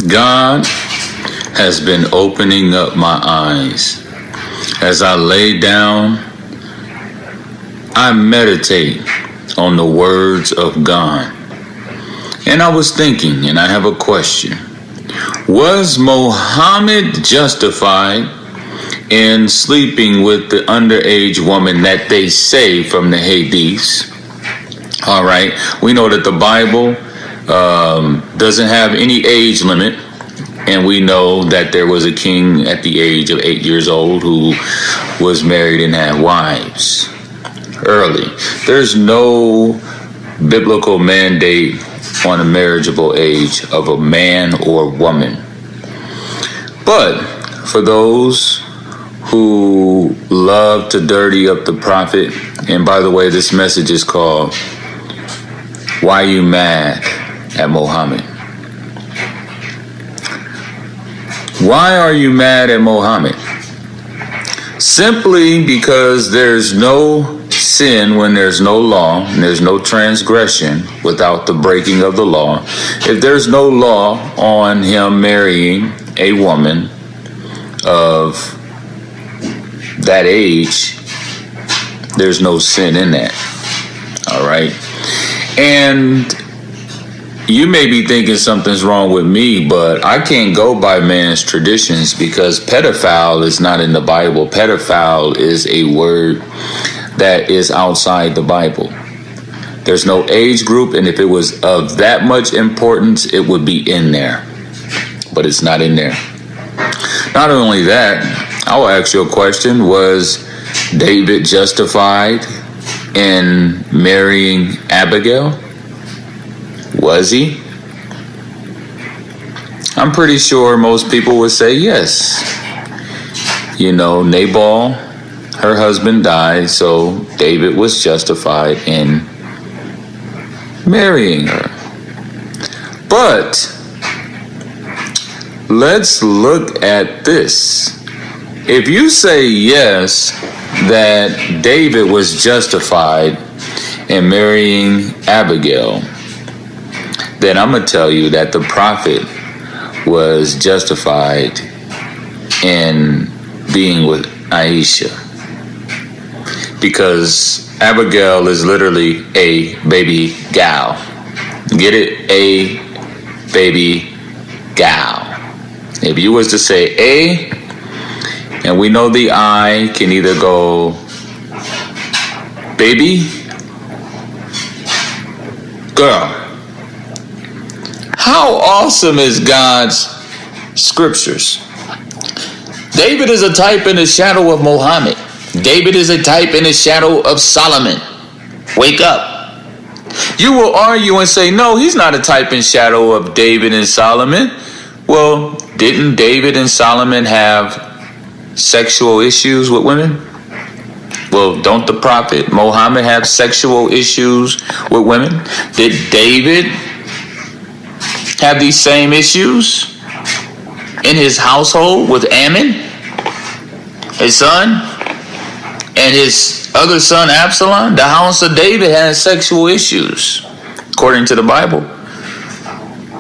God has been opening up my eyes. As I lay down, I meditate on the words of God. And I was thinking, and I have a question. Was Muhammad justified in sleeping with the underage woman that they say from the Hadiths? All right. We know that the Bible doesn't have any age limit. And we know that there was a king at the age of 8 years old who was married and had wives early. There's no biblical mandate on a marriageable age of a man or woman. But for those who love to dirty up the prophet, and by the way, this message is called, Why You Mad at Muhammad? Why are you mad at Muhammad? Simply because there's no sin when there's no law, and there's no transgression without the breaking of the law. If there's no law on him marrying a woman of that age, there's no sin in that. All right. And you may be thinking something's wrong with me, but I can't go by man's traditions because pedophile is not in the Bible. Pedophile is a word that is outside the Bible. There's no age group, and if it was of that much importance, it would be in there. But it's not in there. Not only that, I will ask you a question. Was David justified in marrying Abigail? Was he? I'm pretty sure most people would say yes. You know, Nabal, her husband died, so David was justified in marrying her. But let's look at this. If you say yes, that David was justified in marrying Abigail, then I'm going to tell you that the prophet was justified in being with Aisha. Because Abigail is literally a baby gal. Get it? A baby gal. If you was to say a, and we know the I can either go baby, girl. How awesome is God's scriptures? David is a type in the shadow of Muhammad. David is a type in the shadow of Solomon. Wake up. You will argue and say, no, he's not a type and shadow of David and Solomon. Well, didn't David and Solomon have sexual issues with women? Well, don't the prophet Muhammad have sexual issues with women? Did David have these same issues in his household with Ammon, his son, and his other son Absalom? The house of David had sexual issues, according to the Bible.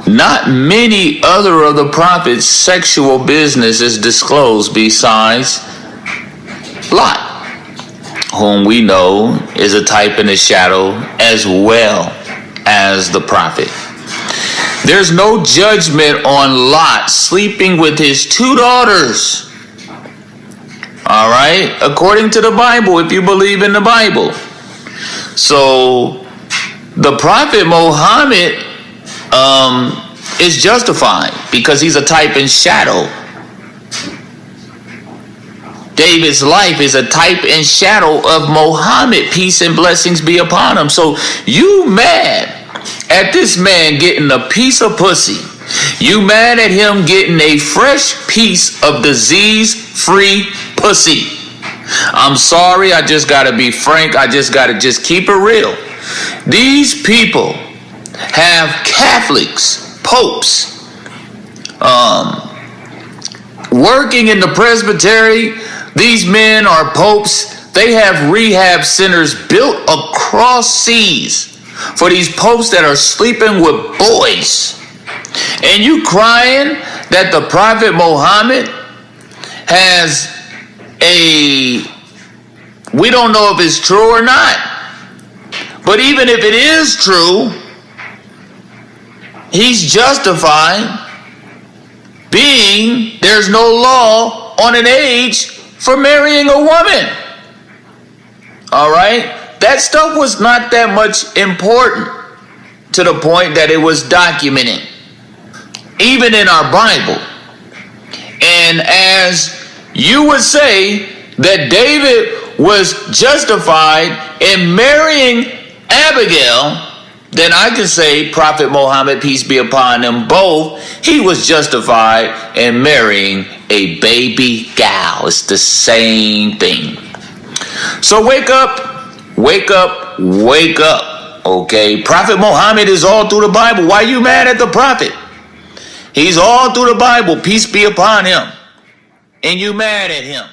Not many other of the prophets' sexual business is disclosed besides Lot, whom we know is a type in the shadow as well as the prophet. There's no judgment on Lot sleeping with his two daughters. All right? According to the Bible, if you believe in the Bible. So the prophet Muhammad is justified because he's a type and shadow. David's life is a type and shadow of Muhammad. Peace and blessings be upon him. So you mad at this man getting a piece of pussy. You mad at him getting a fresh piece of disease-free pussy. I'm sorry, I just gotta be frank. I just gotta keep it real. These people have Catholics, popes, working in the presbytery. These men are popes. They have rehab centers built across seas for these popes that are sleeping with boys. And you crying that the Prophet Muhammad has we don't know if it's true or not. But even if it is true, he's justified being there's no law on an age for marrying a woman. All right? That stuff was not that much important to the point that it was documented, even in our Bible. And as you would say that David was justified in marrying Abigail, then I can say Prophet Muhammad, peace be upon them both, he was justified in marrying a baby gal. It's the same thing. So wake up, wake up, wake up. Okay, Prophet Muhammad is all through the Bible. Why are you mad at the prophet? He's all through the Bible, peace be upon him. And you mad at him.